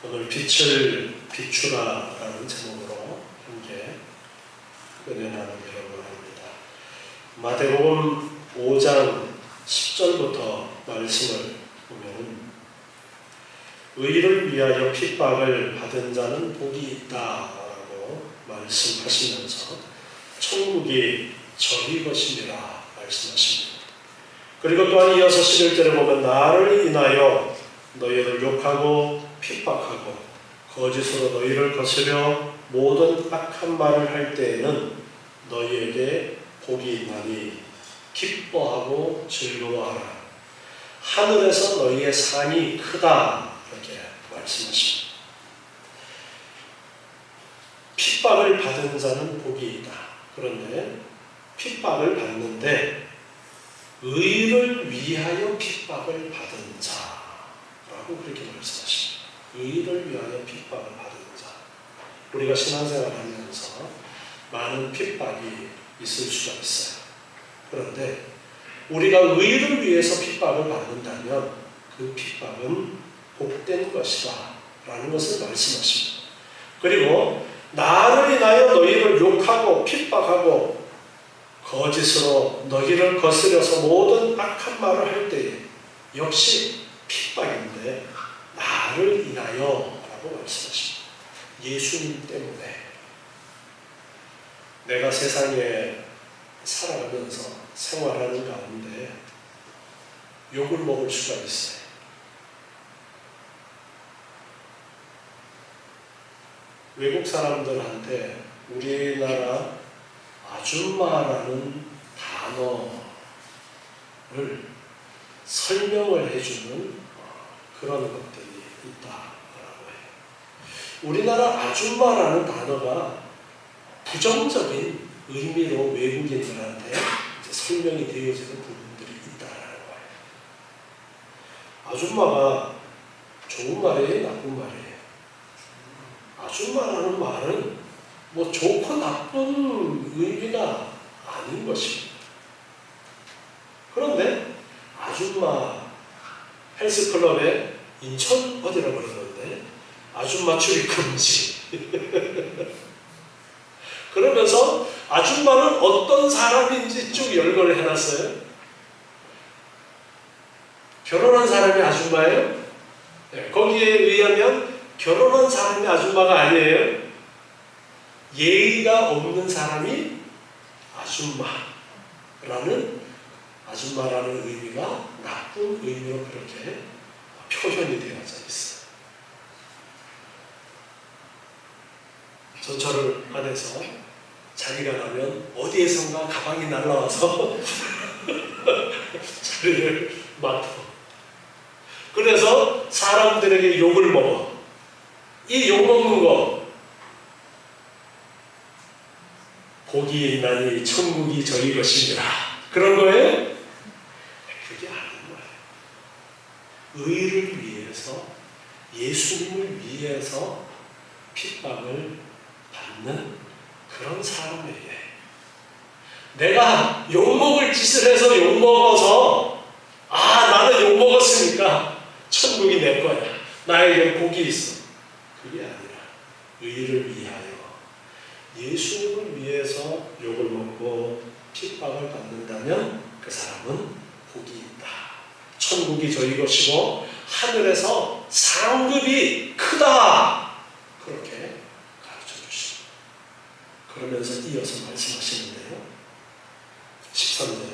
오늘 빛을 비추라라는 제목으로 함께 은혜 나누기로 합니다. 마태복음 5장 10절부터 말씀을 보면 의를 위하여 핍박을 받은 자는 복이 있다라고 말씀하시면서 천국이 저희 것이니라 말씀하십니다. 그리고 또한 이어서 11절에 보면 나를 인하여 너희를 욕하고 핍박하고 거짓으로 너희를 거스려 모든 악한 말을 할 때에는 너희에게 복이 있나니 기뻐하고 즐거워하라. 하늘에서 너희의 상이 크다. 이렇게 말씀하십니다. 핍박을 받은 자는 복이 있다. 그런데 핍박을 받는데 의를 위하여 핍박을 받은 자라고 그렇게 말씀하십니다. 의를 위하여 핍박을 받은 자. 우리가 신앙생활을 하면서 많은 핍박이 있을 수가 있어요. 그런데 우리가 의를 위해서 핍박을 받는다면 그 핍박은 복된 것이다 라는 것을 말씀하십니다. 그리고 나를 인하여 너희를 욕하고 핍박하고 거짓으로 너희를 거스려서 모든 악한 말을 할 때에 역시 핍박인데 나를 인하여 라고 말씀하십니다. 예수님 때문에 내가 세상에 살아가면서 생활하는 가운데 욕을 먹을 수가 있어요. 외국 사람들한테 우리나라 아줌마라는 단어를 설명을 해주는 그런 것들이 있다라고 해요. 우리나라 아줌마라는 단어가 부정적인 의미로 외국인들한테 설명이 되어지는 부분들이 있다라는 거예요. 아줌마가 좋은 말이에요, 나쁜 말이에요? 아줌마라는 말은 뭐 좋고 나쁜 의미가 아닌 것입니다. 그런데 아줌마 헬스클럽에 인천 어디라고 그러는데 아줌마 출입 금지 그러면서 아줌마는 어떤 사람인지 쭉 열거를 해놨어요. 결혼한 사람이 아줌마예요? 네, 거기에 의하면 결혼한 사람이 아줌마가 아니에요. 예의가 없는 사람이 아줌마라는 의미가 나쁜 의미로 그렇게 표현이 되어져 있어요. 전철을 안에서 자리가 나면 어디에선가 가방이 날라와서 자리를 맡아. 그래서 사람들에게 욕을 먹어. 이 욕 먹는 거 복이 있나니 천국이 저희 것이니라. 그런 거예요? 그게 아닌 거예요. 의를 위해서 예수님을 위해서 핍박을 받는 그런 사람에게 내가 욕먹을 짓을 해서 욕먹어서 나는 욕먹었으니까 천국이 내 거야. 나에게 복이 있어. 그게 아니라 의를 위하여 예수님을 위해서 욕을 먹고 핍박을 받는다면 그 사람은 복이 있다. 천국이 저희 것이고 하늘에서 상급이 크다. 그렇게 가르쳐 주십니다. 그러면서 이어서 말씀하시는데요. 13절에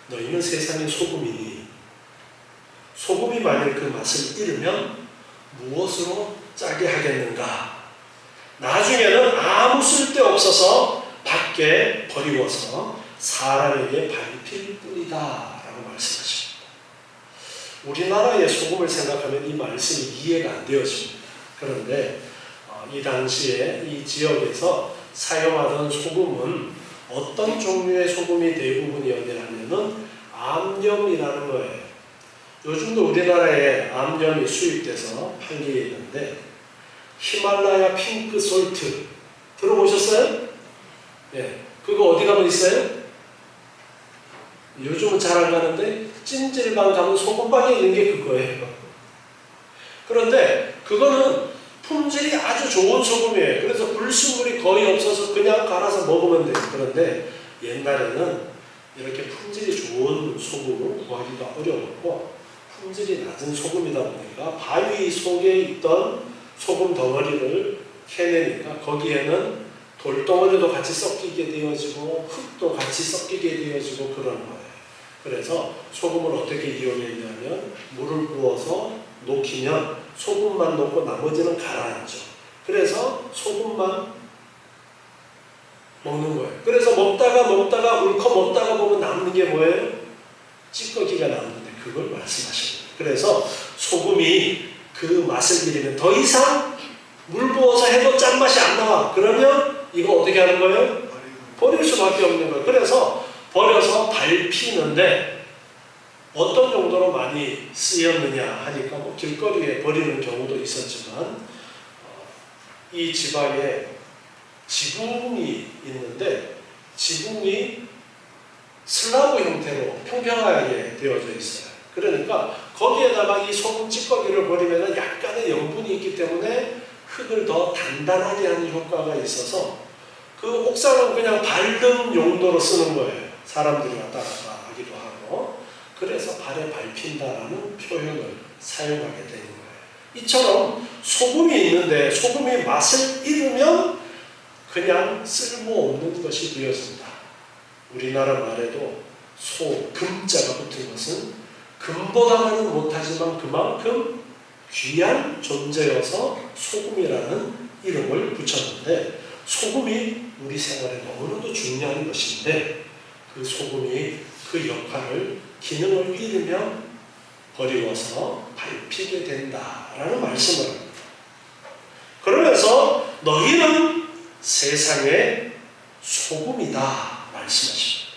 너희는 세상의 소금이니 소금이 만일 그 맛을 잃으면 무엇으로 짜게 하겠는가? 나중에는 아무 쓸데없어서 밖에 버리워서 사람에게 밟힐 뿐이다 라고 말씀하십니다. 우리나라의 소금을 생각하면 이 말씀이 이해가 안 되어집니다. 그런데 이 당시에 이 지역에서 사용하던 소금은 어떤 종류의 소금이 대부분이었냐면은 암염이라는 거예요. 요즘도 우리나라에 암염이 수입돼서 판매에 있는데 히말라야 핑크 솔트 들어보셨어요? 네, 그거 어디 가면 있어요? 요즘은 잘 안 가는데 찜질방 가면 소금방에 있는 게 그거예요. 그런데 그거는 좋은 소금이에요. 그래서 불순물이 거의 없어서 그냥 갈아서 먹으면 돼요. 그런데 옛날에는 이렇게 품질이 좋은 소금을 구하기가 어려웠고 품질이 낮은 소금이다 보니까 바위 속에 있던 소금 덩어리를 캐내니까 거기에는 돌덩어리도 같이 섞이게 되어지고 흙도 같이 섞이게 되어지고 그런 거예요. 그래서 소금을 어떻게 이용했냐면 물을 부어서 녹이면 소금만 녹고 나머지는 가라앉죠. 그래서 소금만 먹는 거예요. 그래서 먹다가 울컥 먹다가 보면 남는 게 뭐예요? 찌꺼기가 남는데 그걸 말씀하시는 거예요. 그래서 소금이 그 맛을 잃으면 더 이상 물 부어서 해도 짠맛이 안 나와. 그러면 이거 어떻게 하는 거예요? 버릴 수밖에 없는 거예요. 그래서 버려서 밟히는데 어떤 정도로 많이 쓰였느냐 하니까 뭐 길거리에 버리는 경우도 있었지만 이 지방에 지붕이 있는데 지붕이 슬라브 형태로 평평하게 되어져 있어요. 그러니까 거기에다가 이 소금 찌꺼기를 버리면 약간의 영분이 있기 때문에 흙을 더 단단하게 하는 효과가 있어서 그 옥상은 그냥 밟는 용도로 쓰는 거예요. 사람들이 왔다 갔다 하기도 하고. 그래서 발에 밟힌다라는 표현을 사용하게 되는 거예요. 이처럼 소금이 있는데 소금이 맛을 잃으면 그냥 쓸모없는 것이 되었습니다. 우리나라 말에도 금자가 붙은 것은 금보다는 못하지만 그만큼 귀한 존재여서 소금이라는 이름을 붙였는데 소금이 우리 생활에 너무나도 중요한 것인데 그 소금이 그 역할을 기능을 잃으면 버리워서 밟히게 된다라는 말씀을 합니다. 그러면서 너희는 세상의 소금이다 말씀하십니다.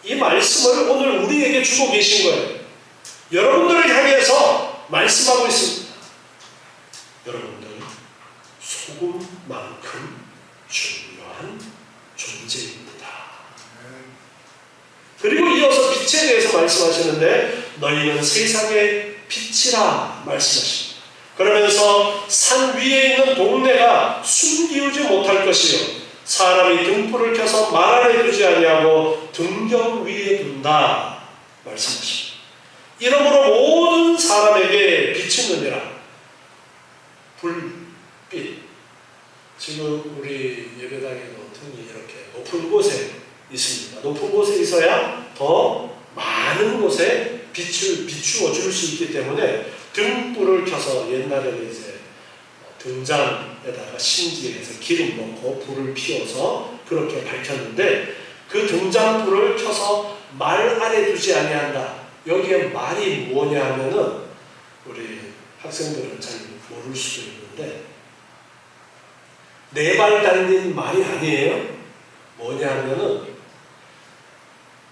이 말씀을 오늘 우리에게 주고 계신 거예요. 여러분들을 향해서 말씀하고 있습니다. 여러분들 소금만큼 중요한 존재입니다. 그리고 이어서 빛에 대해서 말씀하시는데 너희는 세상의 빛이라 말씀하십니다. 그러면서 산 위에 있는 동네가 숨기우지 못할 것이요 사람이 등불을 켜서 말 안에 두지 아니하고 등경 위에 둔다 말씀하십니다. 이러므로 모든 사람에게 비치느니라. 불빛. 지금 우리 예배당에도 등이 이렇게 높은 곳에 있습니다. 높은 곳에 있어야 더 많은 곳에 빛을 비추어 줄 수 있기 때문에 등불을 켜서 옛날에는 이제 등잔에다가 심지에서 기름 넣고 불을 피워서 그렇게 밝혔는데 그 등잔불을 켜서 말 아래 두지 아니한다. 여기에 말이 뭐냐 하면은 우리 학생들은 잘 모를 수도 있는데 네 발 달린 말이 아니에요. 뭐냐 하면은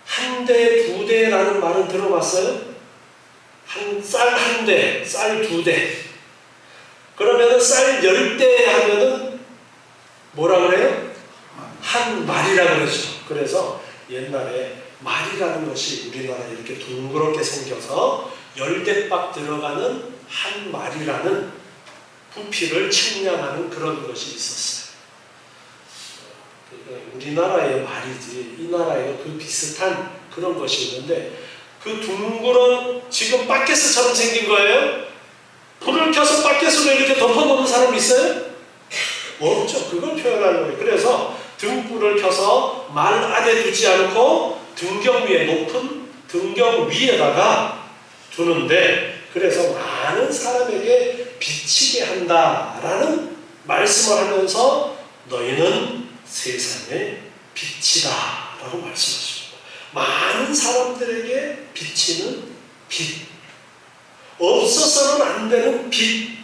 한 대, 두 대라는 말은 들어봤어요? 쌀 한 대, 쌀 두 대. 그러면은 쌀 10대 하면은 뭐라 그래요? 한 말이라 그러죠. 그래서 옛날에 말이라는 것이 우리나라에 이렇게 둥그렇게 생겨서 10대박 들어가는 한 말이라는 부피를 측량하는 그런 것이 있었어요. 우리나라의 말이지 이 나라에도 그 비슷한 그런 것이 있는데 그 둥그런 지금 바켓스처럼 생긴 거예요. 불을 켜서 바켓으로 이렇게 덮어놓는 사람 있어요? 없죠. 그걸 표현하는 거예요. 그래서 등불을 켜서 말 안에 두지 않고 등경 위에 높은 등경 위에다가 두는데 그래서 많은 사람에게 비치게 한다라는 말씀을 하면서 너희는 세상의 빛이다 라고 말씀하십니다. 많은 사람들에게 비치는 빛, 없어서는 안 되는 빛.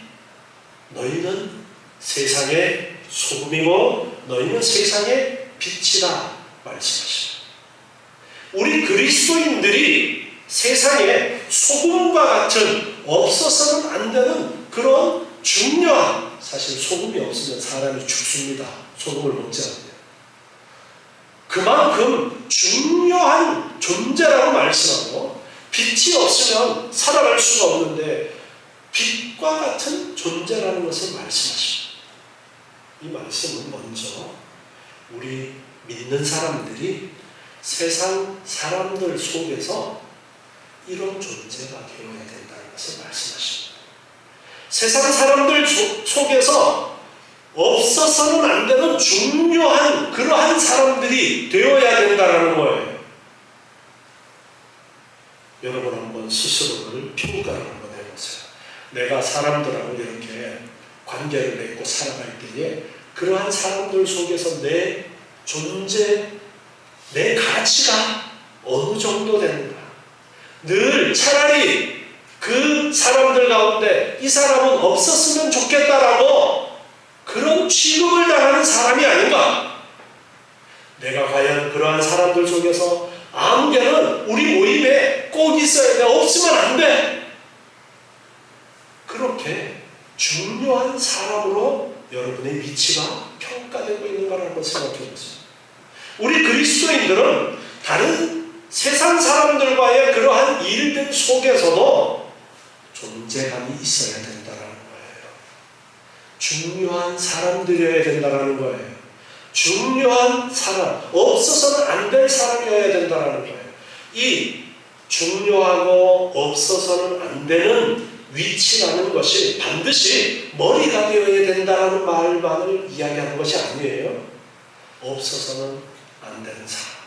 너희는 세상의 소금이고 너희는 세상의 빛이다 말씀하십니다. 우리 그리스도인들이 세상에 소금과 같은 없어서는 안 되는 그런 중요한, 사실 소금이 없으면 사람이 죽습니다. 소금을 먹지 않으면. 그만큼 중요한 존재라고 말씀하고 빛이 없으면 살아갈 수가 없는데 빛과 같은 존재라는 것을 말씀하십니다. 이 말씀은 먼저 우리 믿는 사람들이 세상 사람들 속에서 이런 존재가 되어야 된다는 것을 말씀하십니다. 세상 사람들 속에서 없어서는 안 되는 중요한 그러한 사람들이 되어야 된다는 거예요. 여러분 한번 스스로를 평가를 한번 해보세요. 내가 사람들하고 이렇게 관계를 맺고 살아갈 때에 그러한 사람들 속에서 내 존재, 내 가치가 어느 정도 되는가? 늘 차라리 그 사람들 가운데 이 사람은 없었으면 좋겠다라고 그런 취급을 당하는 사람이 아닌가? 내가 과연 그러한 사람들 속에서 아무개는 우리 모임에 꼭 있어야 돼. 없으면 안 돼. 그렇게 중요한 사람으로 여러분의 위치가 평가되고 있는가를 한번 생각해 보세요. 우리 그리스도인들은 다른 세상 사람들과의 그러한 일들 속에서도 존재감이 있어야 된다는 거예요. 중요한 사람들이어야 된다는 거예요. 중요한 사람, 없어서는 안 될 사람이어야 된다는 거예요. 이 중요하고 없어서는 안 되는 위치라는 것이 반드시 머리가 되어야 된다는 말만을 이야기하는 것이 아니에요. 없어서는 안 되는 사람.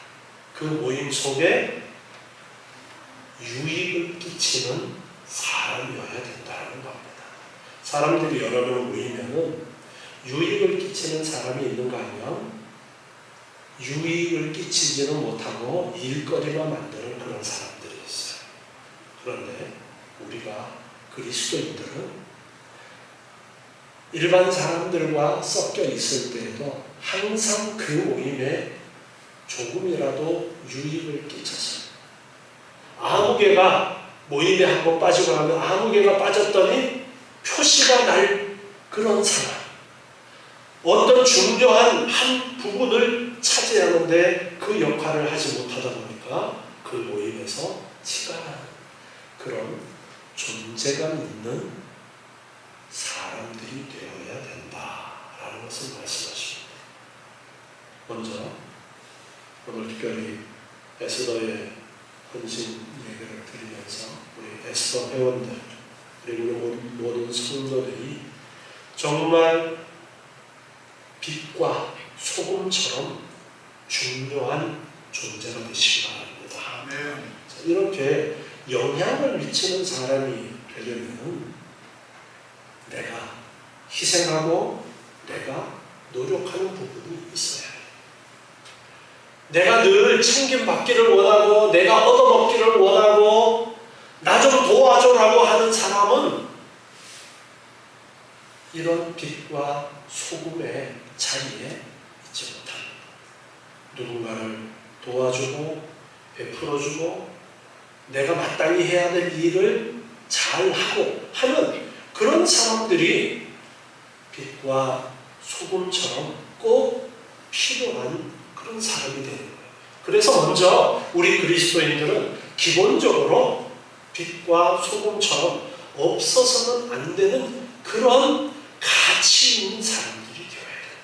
그 모임 속에 유익을 끼치는 사람이어야 된다는 겁니다. 사람들이 여러 명 모이면은 유익을 끼치는 사람이 있는가 하면 유익을 끼치지는 못하고 일거리만 만드는 그런 사람들이 있어요. 그런데 우리가 그리스도인들은 일반 사람들과 섞여 있을 때에도 항상 그 모임에 조금이라도 유익을 끼쳐서 아무개가 모임에 한번 빠지고 나면 아무개가 빠졌더니 표시가 날 그런 사람, 어떤 중요한 한 부분을 차지하는데 그 역할을 하지 못하다 보니까 그 모임에서 티가 나는 그런 존재감 있는 사람들이 되어야 된다라는 것을 말씀하십니다. 먼저 오늘 특별히 에스더의 헌신 얘기를 드리면서 우리 에스더 회원들 그리고 모든 성도들이 정말 빛과 소금처럼 중요한 존재가 되시기 바랍니다. 이렇게 영향을 미치는 사람이 되려면 내가 희생하고 내가 노력하는 부분이 있어야 해요. 내가 늘 챙김받기를 원하고 내가 얻어먹기를 원하고 나 좀 도와줘라고 하는 사람은 이런 빛과 소금의 자리에 있지 못합니다. 누군가를 도와주고 베풀어주고 내가 마땅히 해야 될 일을 잘하고 하는 그런 사람들이 빛과 소금처럼 꼭 필요한 그런 사람이 되는 거예요. 그래서 먼저 우리 그리스도인들은 기본적으로 빛과 소금처럼 없어서는 안 되는 그런 가치 있는 사람들이 되어야 됩니다.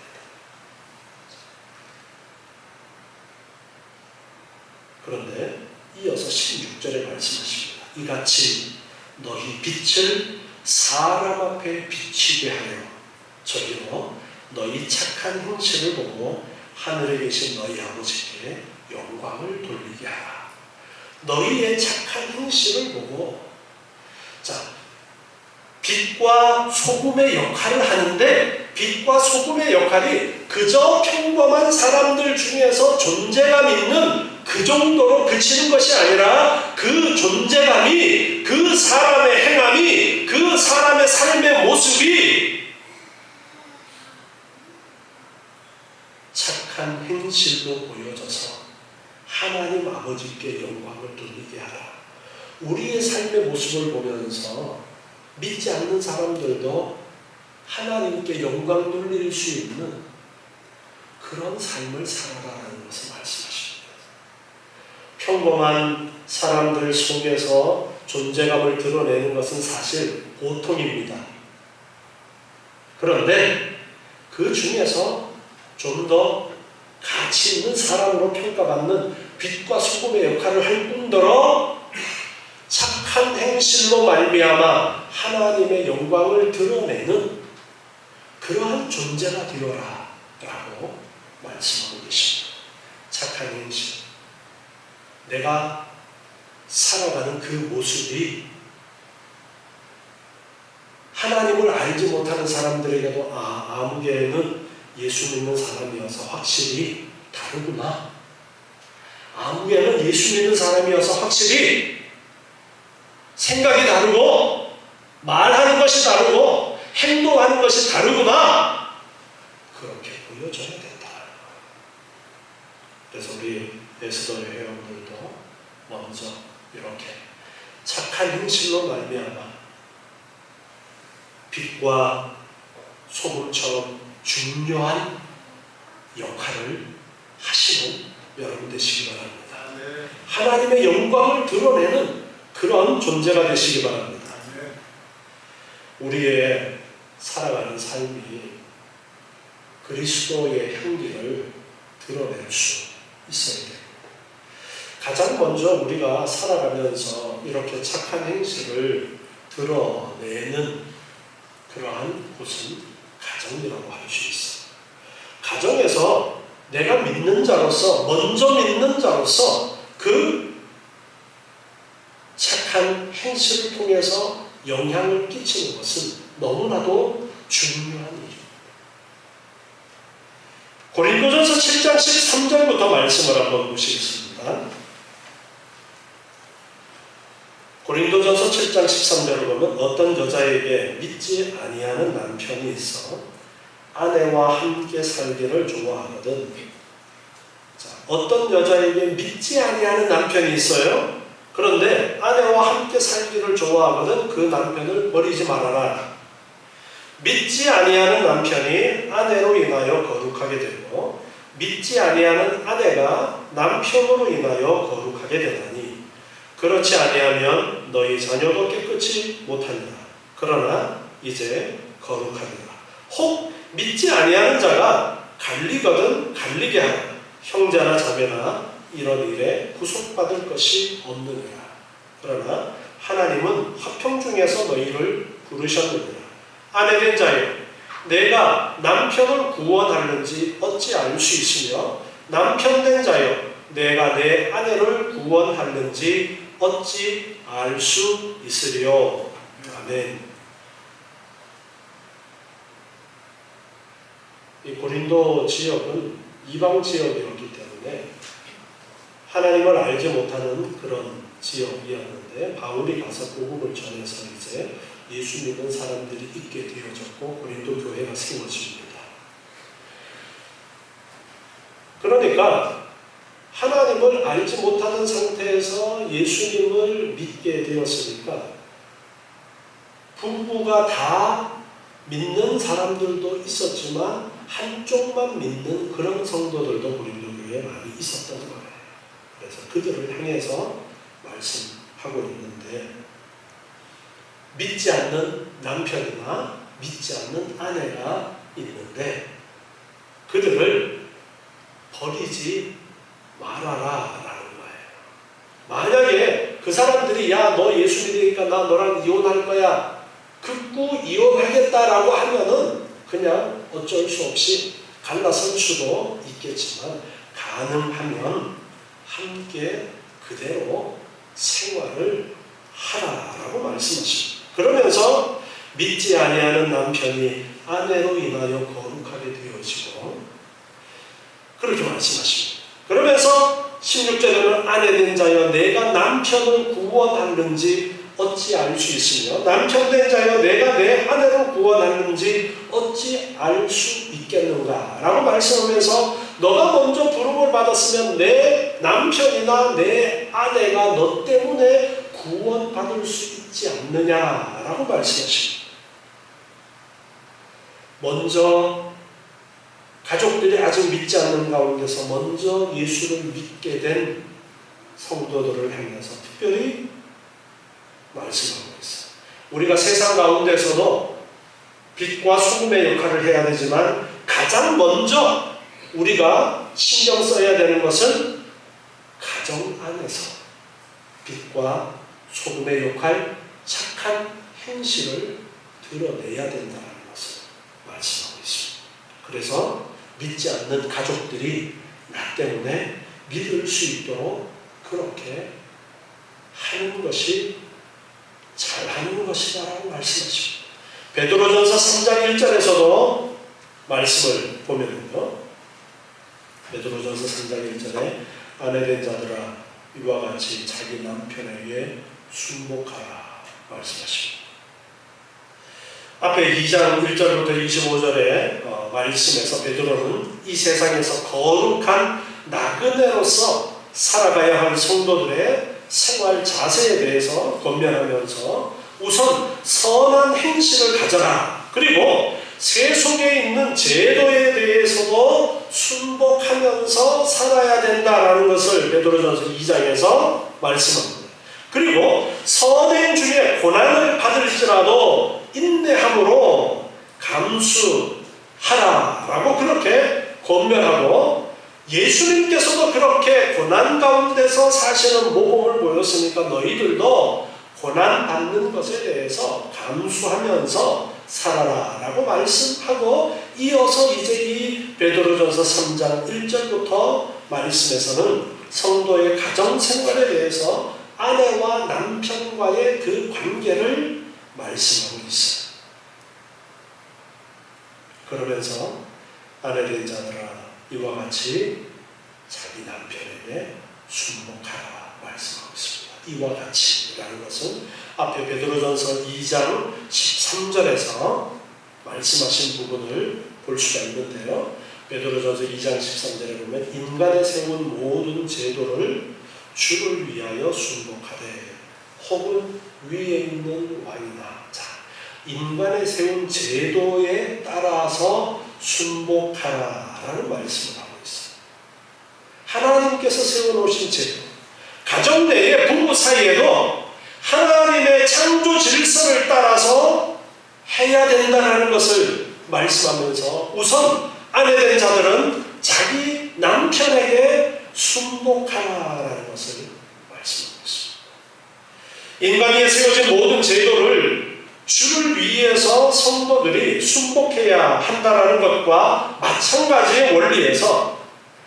그런데 이어서 16절에 말씀하십니다. 이같이 너희 빛을 사람 앞에 비치게 하여 저기로 너희 착한 행실을 보고 하늘에 계신 너희 아버지께 영광을 돌리게 하라. 너희의 착한 행실을 보고, 자, 빛과 소금의 역할을 하는데 빛과 소금의 역할이 그저 평범한 사람들 중에서 존재감 있는 그 정도로 그치는 것이 아니라 그 존재감이, 그 사람의 행함이, 그 사람의 삶의 모습이 착한 행실로 보여져서 하나님 아버지께 영광을 돌리게 하라. 우리의 삶의 모습을 보면서 믿지 않는 사람들도 하나님께 영광 돌릴 수 있는 그런 삶을 살아가라는 것을 말씀하십니다. 평범한 사람들 속에서 존재감을 드러내는 것은 사실 보통입니다. 그런데 그 중에서 좀 더 가치 있는 사람으로 평가받는 빛과 소금의 역할을 할 뿐더러 착한 행실로 말미암아 하나님의 영광을 드러내는 그러한 존재가 되어라 라고 말씀하고 계십니다. 착한 행실, 내가 살아가는 그 모습이 하나님을 알지 못하는 사람들에게도 아무개는 예수 믿는 사람이어서 확실히 다르구나, 아무개는 예수 믿는 사람이어서 확실히 생각이 다르고 말하는 것이 다르고 행동하는 것이 다르구나, 그렇게 보여줘야 된다. 그래서 우리 에스더의 회원들도 먼저 이렇게 착한 행실로 말미암아 빛과 소금처럼 중요한 역할을 하시는 여러분 되시기 바랍니다. 네. 하나님의 영광을 드러내는 그런 존재가 되시기 바랍니다. 네. 우리의 살아가는 삶이 그리스도의 향기를 드러낼 수 있어야 돼요. 가장 먼저 우리가 살아가면서 이렇게 착한 행실을 드러내는 그러한 곳은 가정이라고 할 수 있어요. 가정에서 내가 믿는 자로서, 먼저 믿는 자로서 그 착한 행실을 통해서 영향을 끼치는 것은 너무나도 중요한 일입니다. 고린도전서 7장 13절부터 말씀을 한번 보시겠습니다. 고린도전서 7장 13절을 보면 어떤 여자에게 믿지 아니하는 남편이 있어 아내와 함께 살기를 좋아하거든. 자, 어떤 여자에게 믿지 아니하는 남편이 있어요. 그런데 아내와 함께 살기를 좋아하거든 그 남편을 버리지 말아라. 믿지 아니하는 남편이 아내로 인하여 거룩하게 되고 믿지 아니하는 아내가 남편으로 인하여 거룩하게 되나니 그렇지 아니하면 너희 자녀도 깨끗이 못하리라. 그러나 이제 거룩하리라. 혹 믿지 아니하는 자가 갈리거든 갈리게 하라. 형제나 자매나 이런 일에 구속받을 것이 없느니라. 그러나 하나님은 화평 중에서 너희를 부르셨느니라. 아내된 자여, 내가 남편을 구원하는지 어찌 알 수 있으며 남편된 자여, 내가 내 아내를 구원하는지 어찌 알 수 있으리요. 아멘. 이 고린도 지역은 이방 지역이었기 때문에 하나님을 알지 못하는 그런 지역이었는데 바울이 가서 복음을 전해서 이제 예수 믿는 사람들이 있게 되어졌고 고린도 교회가 세워집니다. 그러니까 하나님을 알지 못하는 상태에서 예수님을 믿게 되었으니까 부부가 다 믿는 사람들도 있었지만 한쪽만 믿는 그런 성도들도 고린도 교회에 많이 있었던 거예요. 그래서 그들을 향해서 말씀하고 있는데 믿지 않는 남편이나 믿지 않는 아내가 있는데 그들을 버리지 말아라 라는 거예요. 만약에 그 사람들이 야, 너 예수 믿으니까 나 너랑 이혼할 거야, 극구 이혼하겠다라고 하면은 그냥 어쩔 수 없이 갈라설 수도 있겠지만 가능하면 함께 그대로 생활을 하라라고 말씀하십니다. 그러면서 믿지 아니하는 남편이 아내로 인하여 거룩하게 되어지고 그렇게 말씀하십니다. 그러면서 16절에는 아내된 자여 내가 남편을 구원하는지 어찌 알 수 있으며 남편된 자여 내가 내 아내를 구원하는지 어찌 알 수 있겠는가 라고 말씀하면서 너가 먼저 부름을 받았으면 내 남편이나 내 아내가 너 때문에 구원받을 수 있지 않느냐라고 말씀하십니다. 먼저 가족들이 아직 믿지 않는 가운데서 먼저 예수를 믿게 된 성도들을 향해서 특별히 말씀하고 있어요. 우리가 세상 가운데서도 빛과 소금의 역할을 해야 되지만 가장 먼저 우리가 신경 써야 되는 것은 가정 안에서 빛과 소금의 역할, 착한 행실을 드러내야 된다는 것을 말씀하고 있습니다. 그래서 믿지 않는 가족들이 나 때문에 믿을 수 있도록 그렇게 하는 것이 잘하는 것이다라고 말씀하십니다. 베드로전서 3장 1절에서도 말씀을 보면요, 베드로전서 3장 1절에 아내된 자들아 이와 같이 자기 남편에게 순복하라 말씀하십니다. 앞에 2장 1절부터 25절의 말씀에서 베드로는 이 세상에서 거룩한 나그네로서 살아가야 할 성도들의 생활 자세에 대해서 권면하면서 우선 선한 행실을 가져라, 그리고 세속에 있는 제도에 대해서도 순복하면서 살아야 된다라는 것을 베드로전서 2장에서 말씀합니다. 그리고 선행 중에 고난을 받을지라도 인내함으로 감수하라라고 그렇게 권면하고, 예수님께서도 그렇게 고난 가운데서 사시는 모범을 보였으니까 너희들도 고난 받는 것에 대해서 감수하면서 살아라 라고 말씀하고, 이어서 이제 이 베드로전서 3장 1절부터 말씀에서는 성도의 가정생활에 대해서 아내와 남편과의 그 관계를 말씀하고 있어요. 그러면서 아내된 자들아 이와 같이 자기 남편에게 순복하라 말씀하고 있습니다. 이와 같이라는 것은 앞에 베드로전서 2장 13절에서 말씀하신 부분을 볼 수가 있는데요. 베드로전서 2장 13절에 보면 인간의 세운 모든 제도를 주를 위하여 순복하되 혹은 위에 있는 왕이나, 자, 인간의 세운 제도에 따라서 순복하라라는 말씀을 하고 있어요. 하나님께서 세워놓으신 제도, 가정 내의 부부 사이에도 하나님의 창조 질서를 따라서 해야 된다는 것을 말씀하면서 우선 아내된 자들은 자기 남편에게 순복하라는 것을 말씀하고 있습니다. 인간이 세워진 모든 제도를 주를 위해서 성도들이 순복해야 한다는 것과 마찬가지의 원리에서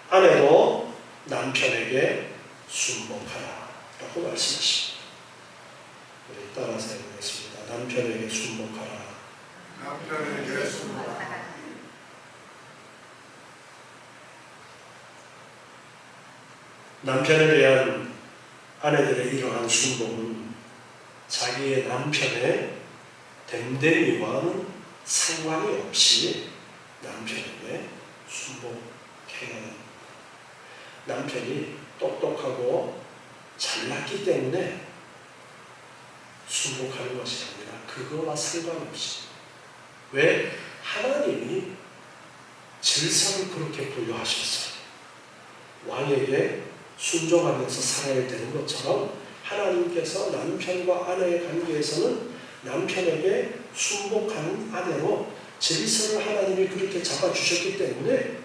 아내도 남편에게 순복하라라고 말씀하십니다. 우리 따라서 해보겠습니다. 남편에게 순복하라. 남편에게 순복하라. 남편에 대한 아내들의 이러한 순복은 자기의 남편의 됨됨이와는 상관이 없이 남편에게 순복해야 합니다. 남편이 똑똑하고 잘났기 때문에 순복하는 것이 아니라 그거와 상관없이, 왜? 하나님이 질서를 그렇게 부여하셨어요. 왕에게 순종하면서 살아야 되는 것처럼 하나님께서 남편과 아내의 관계에서는 남편에게 순복하는 아내로 질서를 하나님이 그렇게 잡아주셨기 때문에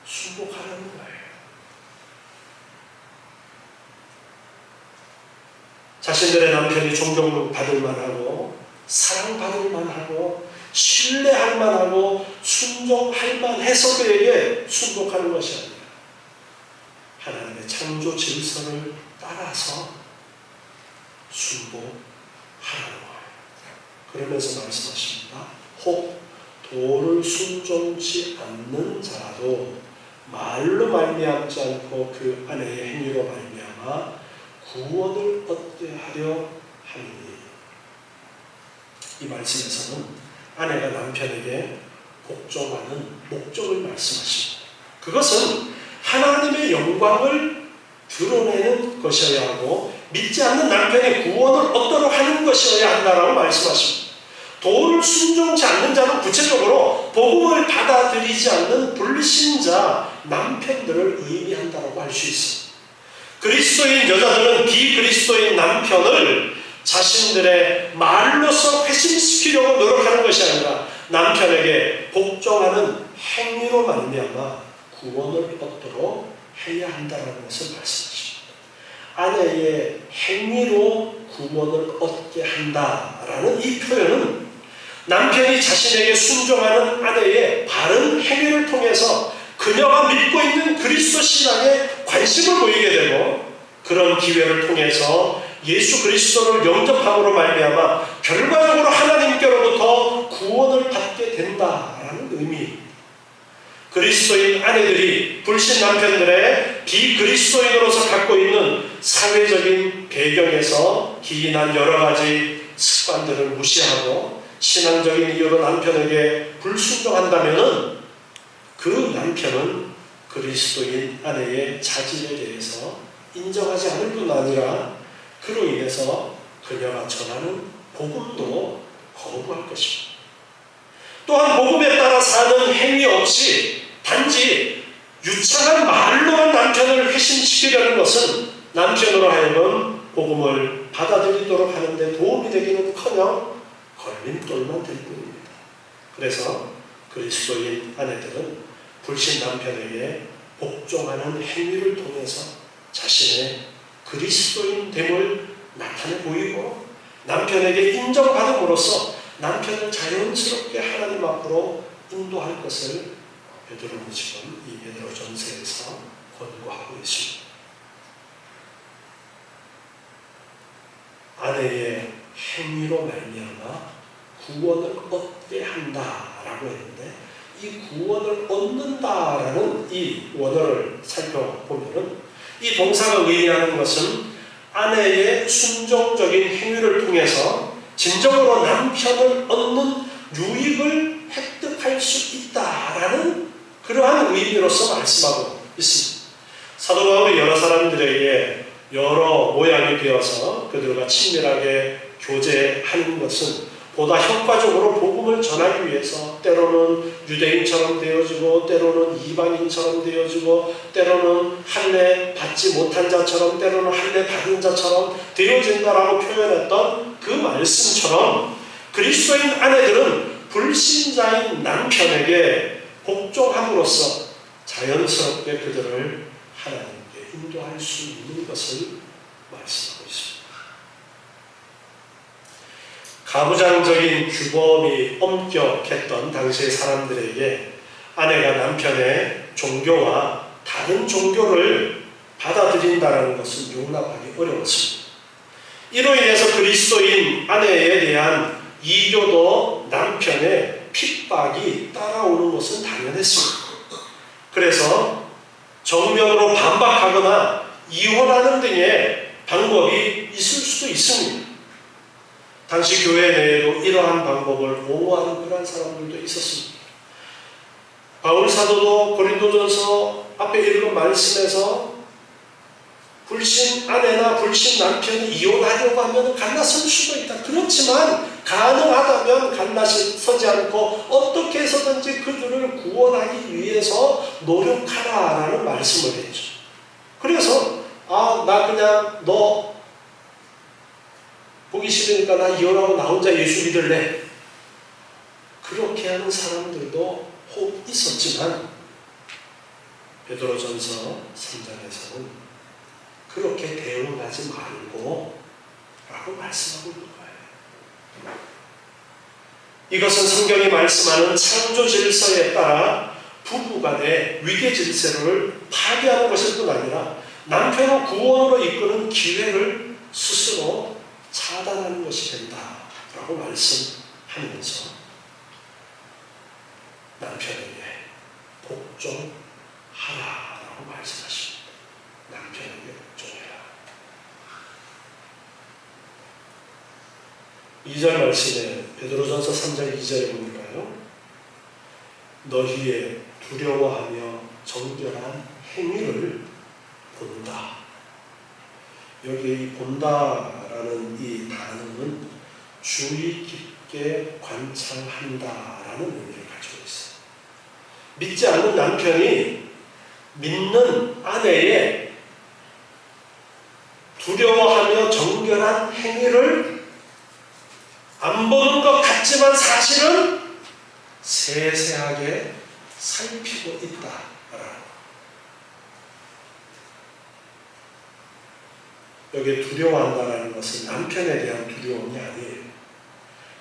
순복하라는 거예요. 자신들의 남편이 존경받을 만하고 사랑받을 만하고 신뢰할 만하고 순종할 만해서 그에게 순복하는 것이 아니라 하나님의 창조 질서를 따라서 순복하라는 거예요. 그러면서 말씀하십니다. 혹 도를 순종치 않는 자라도 말로 말미암지 않고 그 아내의 행위로 말미암아 구원을 얻게 하려 하니, 이 말씀에서는 아내가 남편에게 복종하는 목적을 말씀하십니다. 그것은 하나님의 영광을 드러내는 것이어야 하고 믿지 않는 남편의 구원을 얻도록 하는 것이어야 한다라고 말씀하십니다. 도를 순종치 않는 자는 구체적으로 복음을 받아들이지 않는 불신자 남편들을 의미한다라고 할 수 있습니다. 그리스도인 여자들은 비그리스도인 남편을 자신들의 말로서 회심시키려고 노력하는 것이 아니라 남편에게 복종하는 행위로 말미암아 구원을 얻도록 해야 한다는 것을 말씀하십니다. 아내의 행위로 구원을 얻게 한다라는 이 표현은 남편이 자신에게 순종하는 아내의 바른 행위를 통해서 그녀가 믿고 있는 그리스도 신앙에 관심을 보이게 되고 그런 기회를 통해서 예수 그리스도를 영접함으로 말미암아 결과적으로 하나님께로부터 구원을 받게 된다라는 의미. 그리스도인 아내들이 불신 남편들의 비그리스도인으로서 갖고 있는 사회적인 배경에서 기인한 여러 가지 습관들을 무시하고 신앙적인 이유로 남편에게 불순종한다면 그 남편은 그리스도인 아내의 자질에 대해서 인정하지 않을 뿐 아니라 그로 인해서 그녀가 전하는 복음도 거부할 것입니다. 또한 복음에 따라 사는 행위 없이 단지 유창한 말로만 남편을 회심시키려는 것은 남편으로 하여금 복음을 받아들이도록 하는데 도움이 되기는커녕 걸림돌만 될 뿐입니다. 그래서 그리스도인 아내들은 불신 남편에게 복종하는 행위를 통해서 자신의 그리스도인됨을 나타내 보이고 남편에게 인정받음으로써 남편을 자연스럽게 하나님 앞으로 인도할 것을 베드로는 지금 이 베드로전서에서 권고하고 있습니다. 아내의 행위로 말미암아 구원을 얻게 한다라고 했는데 이 구원을 얻는다라는 이 원어를 살펴보면은 이 동사가 의미하는 것은 아내의 순종적인 행위를 통해서 진정으로 남편을 얻는 유익을 획득할 수 있다라는 그러한 의미로서 말씀하고 있습니다. 사도 바울이 여러 사람들에게 여러 모양이 되어서 그들과 친밀하게 교제하는 것은 보다 효과적으로 복음을 전하기 위해서 때로는 유대인처럼 되어지고 때로는 이방인처럼 되어지고 때로는 할례 받지 못한 자처럼 때로는 할례 받은 자처럼 되어진다라고 표현했던 그 말씀처럼 그리스도인 아내들은 불신자인 남편에게 복종함으로써 자연스럽게 그들을 하나님께 인도할 수 있는 것을 말씀하고 있습니다. 가부장적인 규범이 엄격했던 당시의 사람들에게 아내가 남편의 종교와 다른 종교를 받아들인다는 것은 용납하기 어려웠습니다. 이로 인해서 그리스도인 아내에 대한 이교도 남편의 핍박이 따라오는 것은 당연했습니다. 그래서 정면으로 반박하거나 이혼하는 등의 방법이 있을 수도 있습니다. 당시 교회 내에도 이러한 방법을 옹호하는 그런 사람들도 있었습니다. 바울 사도도 고린도전서 앞에 읽은 말씀에서 불신 아내나 불신 남편이 이혼하려고 하면 갈라설 수도 있다. 그렇지만 가능하다면 갈라서지 않고 어떻게 해서든지 그들을 구원하기 위해서 노력하라라는 말씀을 했죠. 그래서 나 그냥 너 보기 싫으니까 나 이혼하고 나 혼자 예수 믿을래. 그렇게 하는 사람들도 혹 있었지만 베드로전서 3장에서는 그렇게 대응하지 말고 라고 말씀하고 있는 거예요. 이것은 성경이 말씀하는 창조 질서에 따라 부부간의 위계 질서를 파괴하는 것일 뿐 아니라 남편을 구원으로 이끄는 기회를 스스로 차단하는 것이 된다라고 말씀하면서 남편에게 복종하라라고 말씀하십니다. 남편에게 복종해라. 2절 말씀에 베드로전서 3장 2절에 보니까요. 너희의 두려워하며 정결한 행위를 본다. 여기 이 본다라는 이 단어는 주의 깊게 관찰한다라는 의미를 가지고 있어요. 믿지 않는 남편이 믿는 아내의 두려워하며 정결한 행위를 안 보는 것 같지만 사실은 세세하게 살피고 있다라는 여기에 두려워한다는 것은 남편에 대한 두려움이 아니에요.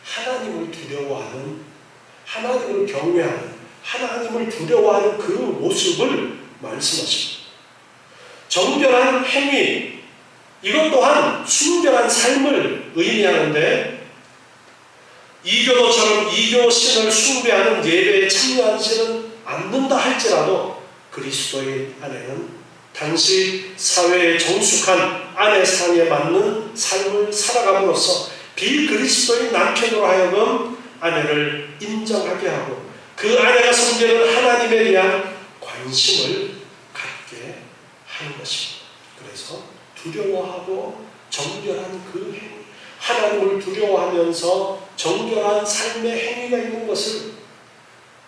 하나님을 두려워하는, 하나님을 경외하는, 하나님을 두려워하는 그 모습을 말씀하십니다. 정결한 행위, 이것 또한 순결한 삶을 의미하는데, 이교도처럼 이교신을 숭배하는 예배에 참여하지는 않는다 할지라도 그리스도의 아내는 당시 사회에 정숙한 아내 상에 맞는 삶을 살아감으로써 비그리스도의 남편으로 하여금 아내를 인정하게 하고 그 아내가 섬기는 하나님에 대한 관심을 갖게 하는 것입니다. 그래서 두려워하고 정결한 그 행위, 하나님을 두려워하면서 정결한 삶의 행위가 있는 것을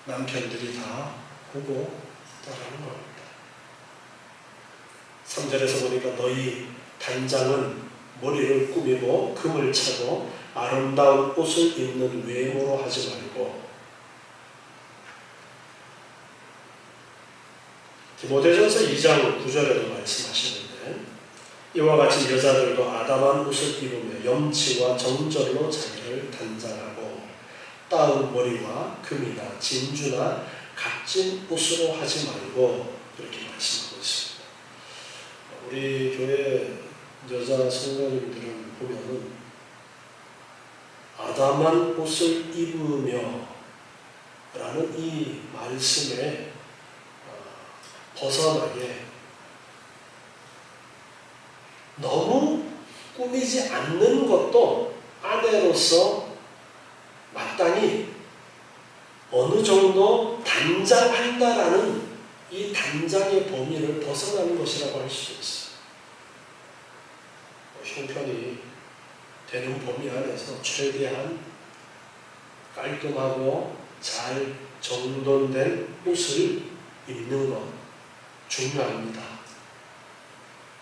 남편들이 다 보고 있다라는 겁니다. 3절에서 보니까 너희 단장은 머리를 꾸미고 금을 차고 아름다운 옷을 입는 외모로 하지 말고, 디모데전서 2장 9절에도 말씀하시는데 이와 같이 여자들도 아담한 옷을 입으며 염치와 정절로 자기를 단장하고 따은 머리와 금이나 진주나 값진 옷으로 하지 말고, 이렇게 말씀하고 있습니다. 우리 교회 여자 성도님들은 보면은 아담한 옷을 입으며 라는 이 말씀에 벗어나게 너무 꾸미지 않는 것도 아내로서 마땅히 어느 정도 단장한다라는 이 단장의 범위를 벗어나는 것이라고 할 수 있어요. 형편이 되는 범위 안에서 최대한 깔끔하고 잘 정돈된 옷을 입는 것 중요합니다.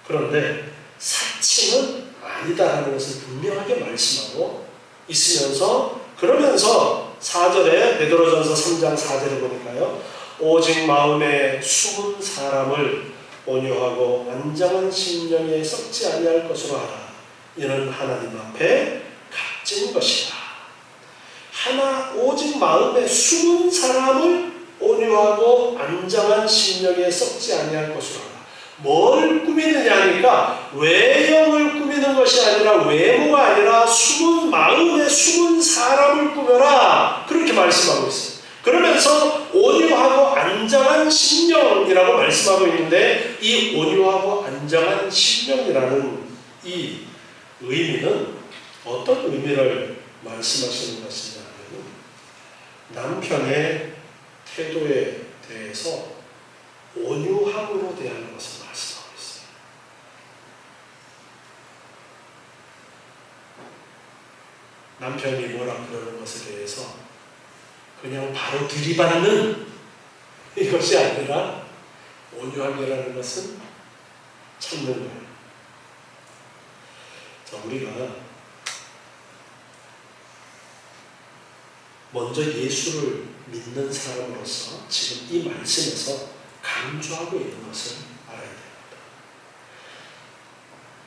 그런데 사치는 아니다라는 것을 분명하게 말씀하고 있으면서, 그러면서 4절에 베드로전서 3장 4절을 보니까요, 오직 마음에 숨은 사람을 온유하고 완전한 심령에 썩지 아니할 것으로 하라. 이는 하나님 앞에 값진 것이다. 오직 마음에 숨은 사람을 온유하고 안정한 심령에 썩지 아니할 것으로 하라. 뭘 꾸미느냐 하니까 외형을 꾸미는 것이 아니라, 외모가 아니라 숨은 마음에 숨은 사람을 꾸며라, 그렇게 말씀하고 있어요. 그러면서 온유하고 안정한 심령이라고 말씀하고 있는데, 이 온유하고 안정한 심령이라는 이 의미는 어떤 의미를 말씀하시는 것이냐면, 남편의 태도에 대해서 온유함으로 대하는 것을 말씀하고 있어요. 남편이 뭐라 그러는 것에 대해서 그냥 바로 들이받는 이것이 아니라, 온유함이라는 것은 참는 거예요. 자, 우리가 먼저 예수를 믿는 사람으로서 지금 이 말씀에서 강조하고 있는 것을 알아야 됩니다.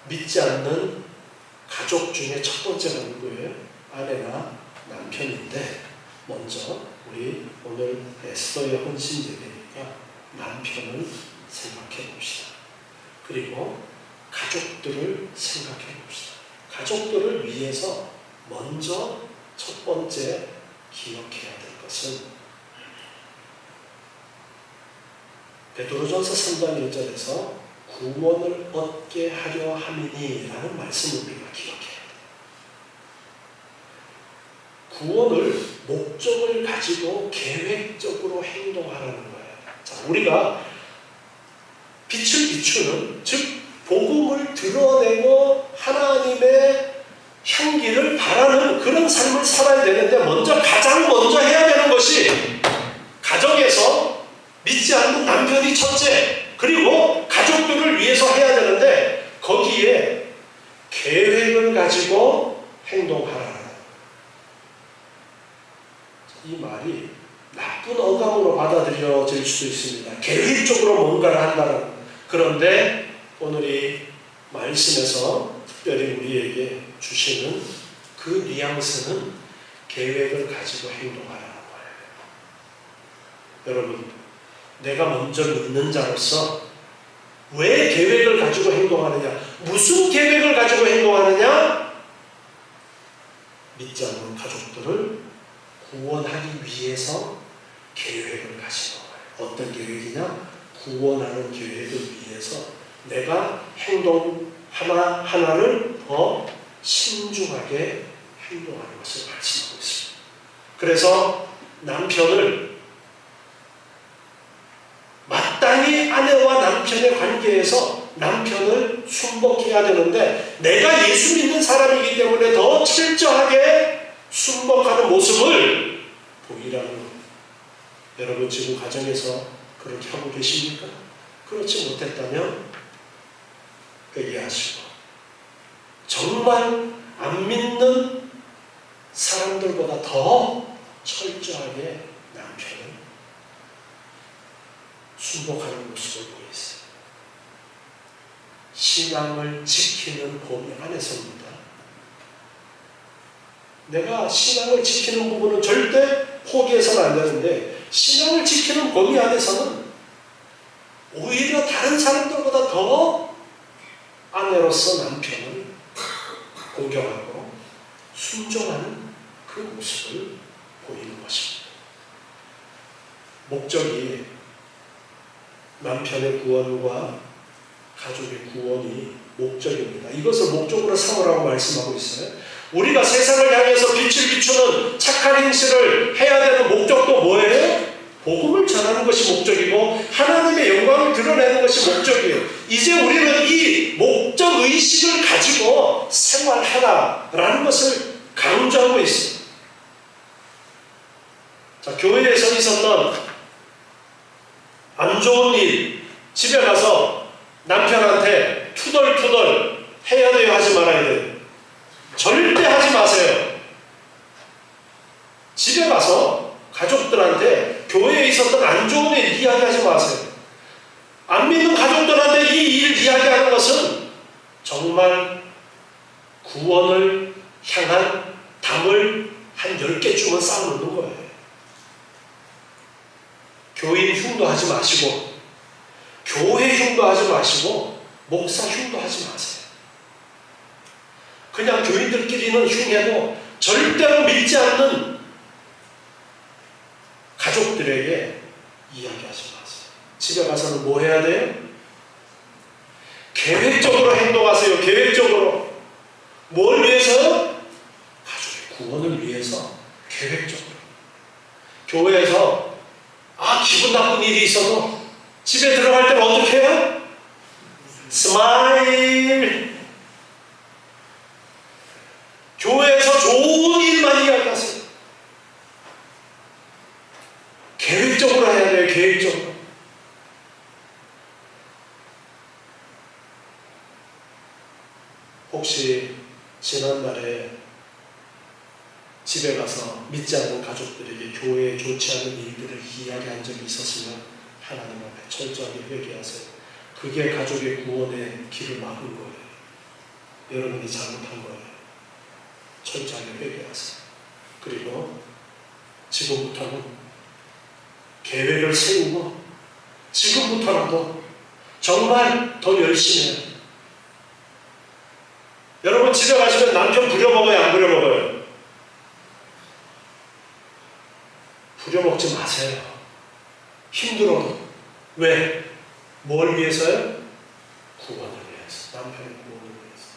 믿지 않는 가족 중에 첫 번째가 누구예요? 아내나 남편인데, 먼저 우리 오늘 에스더의 헌신 예배니까 남편을 생각해 봅시다. 그리고 가족들을 생각해 봅시다. 가족들을 위해서 먼저 첫 번째 기억해야 될 것은 베드로전서 3장 1절에서 구원을 얻게 하려 함이니 라는 말씀을 우리가 기억해야 돼요. 구원을 목적을 가지고 계획적으로 행동하라는 거예요. 자, 우리가 빛을 비추는, 즉 복음을 드러내고 하나님의 향기를 바라는 그런 삶을 살아야 되는데, 가장 먼저 해야 되는 것이 가정에서 믿지 않는 남편이 첫째, 그리고 가족들을 위해서 해야 되는데, 거기에 계획을 가지고 행동하라. 이 말이 속담으로 받아들여질 수도 있습니다. 계획적으로 뭔가를 한다는. 그런데 오늘 이 말씀에서 특별히 우리에게 주시는 그 뉘앙스는 계획을 가지고 행동하라는 거예요. 여러분, 내가 먼저 믿는 자로서 왜 계획을 가지고 행동하느냐? 무슨 계획을 가지고 행동하느냐? 믿지 않는 가족들을 구원하기 위해서 계획을 가지는 거예요. 어떤 계획이냐? 구원하는 계획을 위해서 내가 행동 하나를 더 신중하게 행동하는 것을 말씀하고 있습니다. 그래서 남편을 마땅히 아내와 남편의 관계에서 남편을 순복해야 되는데 내가 예수 믿는 사람이기 때문에 더 철저하게 순복하는 모습을 보이라는 겁니다. 여러분 지금 가정에서 그렇게 하고 계십니까? 그렇지 못했다면 회개하시고 정말 안 믿는 사람들보다 더 철저하게 남편을 순복하는 모습을 보였어요. 신앙을 지키는 범위 안에서입니다. 내가 신앙을 지키는 부분은 절대 포기해서는 안 되는데 신앙을 지키는 범위 안에서는 오히려 다른 사람들보다 더 아내로서 남편을 공경하고 순종하는 그 모습을 보이는 것입니다. 목적이 남편의 구원과 가족의 구원이 목적입니다. 이것을 목적으로 삼으라고 말씀하고 있어요. 우리가 세상을 향해서 빛을 비추는 착한 행실을 해야 되는 목적도 뭐예요? 복음을 전하는 것이 목적이고 하나님의 영광을 드러내는 것이 목적이에요. 이제 우리는 이 목적의식을 가지고 생활하라라는 것을 강조하고 있어요. 자, 교회에서 있었던 안 좋은 일, 집에 가서 남편한테 투덜투덜 해야 돼요, 하지 말아야 돼요? 절대 하지 마세요. 집에 가서 가족들한테 교회에 있었던 안 좋은 일 이야기하지 마세요. 안 믿는 가족들한테 이 일 이야기하는 것은 정말 구원을 향한 담을 한 10개쯤은 쌓아놓는 거예요. 교인 흉도 하지 마시고 교회 흉도 하지 마시고 목사 흉도 하지 마세요. 그냥 교인들끼리는 흉해도 절대로 믿지 않는 가족들에게 이야기하지 마세요. 집에 가서는 뭐 해야 돼요? 계획적으로 행동하세요. 계획적으로. 뭘 위해서요? 가족의 구원을 위해서 계획적으로. 교회에서 기분 나쁜 일이 있어도 집에 들어갈 때는 어떻게 해요? 스마일. 교회에서 좋은 일만 이야기하세요. 계획적으로 해야 돼요. 계획적으로. 혹시 지난날에 집에 가서 믿지 않는 가족들에게 교회에 좋지 않은 일들을 이야기한 적이 있었으면 하나님 앞에 철저하게 회개하세요. 그게 가족의 구원의 길을 막은 거예요. 여러분이 잘못한 거예요. 철저하게 회개하세요. 그리고 지금부터는 계획을 세우고 지금부터라도 정말 더 열심히 해요. 여러분 집에 가시면 남편 부려먹어요? 안 부려먹어요? 부려먹지 마세요. 힘들어도. 왜? 뭘 위해서요? 구원을 위해서. 남편의 구원을 위해서.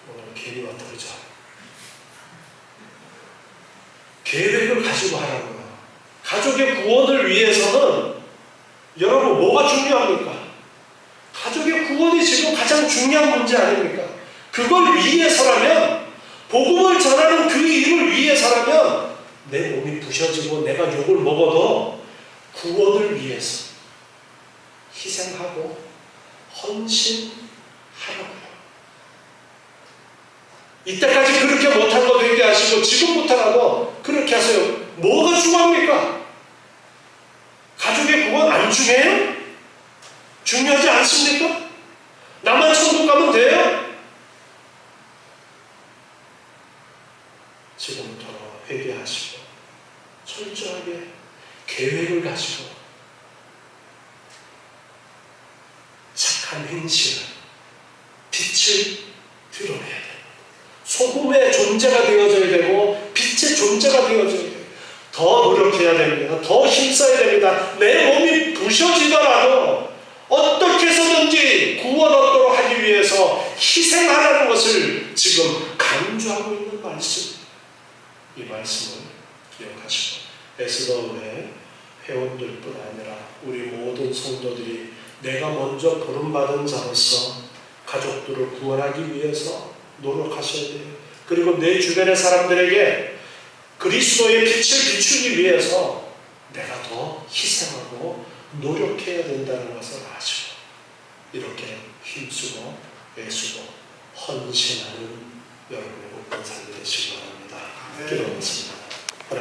오늘 괜히 왔다 그러죠. 계획을 가지고 하라는 거예요. 가족의 구원을 위해서는 여러분 뭐가 중요합니까? 가족의 구원이 지금 가장 중요한 문제 아닙니까? 그걸 위해서라면, 복음을 전하는 그 일을 위해서라면 내 몸이 부셔지고 내가 욕을 먹어도 구원을 위해서 희생하고 헌신하라고요. 이때까지 그렇게 못한 거 회개하시고 지금부터 지금부터 회개하시고 철저하게 계획을 가지고 착한 행실을, 빛을 드러내야 됩니다. 소금의 존재가 되어져야 되고 빛의 존재가 되어져야 돼요. 더 노력해야 됩니다. 더 힘써야 됩니다. 내 몸이 부셔지더라도 어떻게 해서든지 구원 얻도록 하기 위해서 희생하라는 것을 지금 강조하고 있는 말씀. 이 말씀을 기억하시고 에스더의 회원들뿐 아니라 우리 모든 성도들이 내가 먼저 부름받은 자로서 가족들을 구원하기 위해서 노력하셔야 돼요. 그리고 내 주변의 사람들에게 그리스도의 빛을 비추기 위해서 내가 더 희생하고 노력해야 된다는 것을 아시고 이렇게 힘쓰고 애쓰고 헌신하는 여러분의 복된 삶이 되시기 바랍니다. 기도하겠습니다.